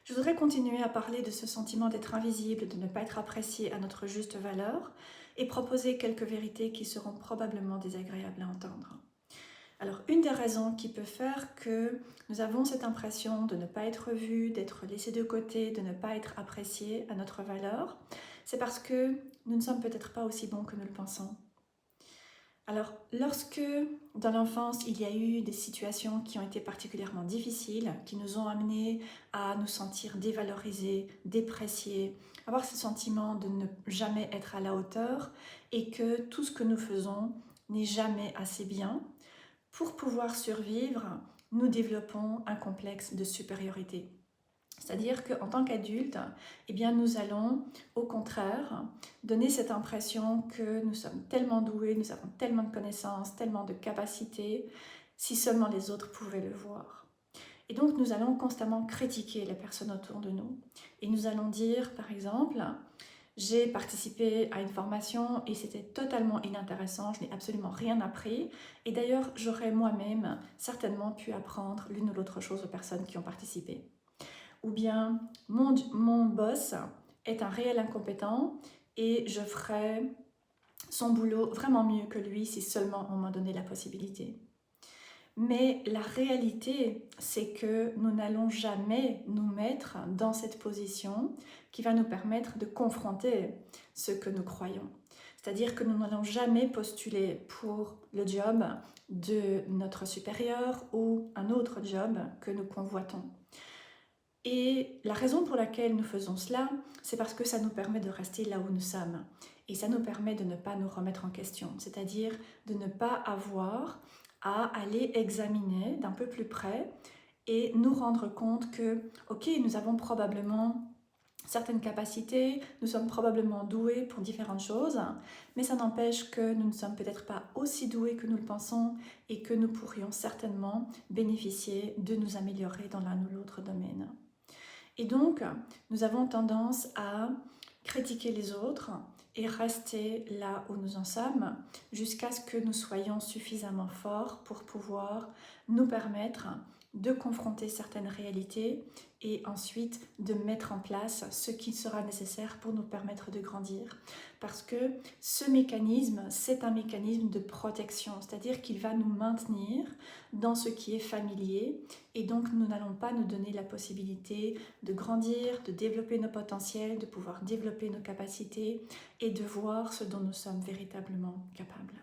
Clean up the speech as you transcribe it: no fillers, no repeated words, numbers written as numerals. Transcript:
Je voudrais continuer à parler de ce sentiment d'être invisible, de ne pas être apprécié à notre juste valeur et proposer quelques vérités qui seront probablement désagréables à entendre. Alors, une des raisons qui peut faire que nous avons cette impression de ne pas être vus, d'être laissés de côté, de ne pas être appréciés à notre valeur, c'est parce que nous ne sommes peut-être pas aussi bons que nous le pensons. Alors, lorsque dans l'enfance, il y a eu des situations qui ont été particulièrement difficiles, qui nous ont amenés à nous sentir dévalorisés, dépréciés, avoir ce sentiment de ne jamais être à la hauteur et que tout ce que nous faisons n'est jamais assez bien, pour pouvoir survivre, nous développons un complexe de supériorité. C'est-à-dire qu'en tant qu'adulte, eh bien, nous allons au contraire donner cette impression que nous sommes tellement doués, nous avons tellement de connaissances, tellement de capacités, si seulement les autres pouvaient le voir. Et donc nous allons constamment critiquer les personnes autour de nous. Et nous allons dire, par exemple, j'ai participé à une formation et c'était totalement inintéressant, je n'ai absolument rien appris. Et d'ailleurs, j'aurais moi-même certainement pu apprendre l'une ou l'autre chose aux personnes qui ont participé. Ou bien mon boss est un réel incompétent et je ferai son boulot vraiment mieux que lui si seulement on m'en donnait la possibilité. Mais la réalité, c'est que nous n'allons jamais nous mettre dans cette position qui va nous permettre de confronter ce que nous croyons. C'est-à-dire que nous n'allons jamais postuler pour le job de notre supérieur ou un autre job que nous convoitons. Et la raison pour laquelle nous faisons cela, c'est parce que ça nous permet de rester là où nous sommes. Et ça nous permet de ne pas nous remettre en question, c'est-à-dire de ne pas avoir à aller examiner d'un peu plus près et nous rendre compte que, ok, nous avons probablement certaines capacités, nous sommes probablement doués pour différentes choses, mais ça n'empêche que nous ne sommes peut-être pas aussi doués que nous le pensons et que nous pourrions certainement bénéficier de nous améliorer dans l'un ou l'autre domaine. Et donc, nous avons tendance à critiquer les autres et rester là où nous en sommes jusqu'à ce que nous soyons suffisamment forts pour pouvoir nous permettre de confronter certaines réalités et ensuite de mettre en place ce qui sera nécessaire pour nous permettre de grandir. Parce que ce mécanisme, c'est un mécanisme de protection, c'est-à-dire qu'il va nous maintenir dans ce qui est familier et donc nous n'allons pas nous donner la possibilité de grandir, de développer nos potentiels, de pouvoir développer nos capacités et de voir ce dont nous sommes véritablement capables.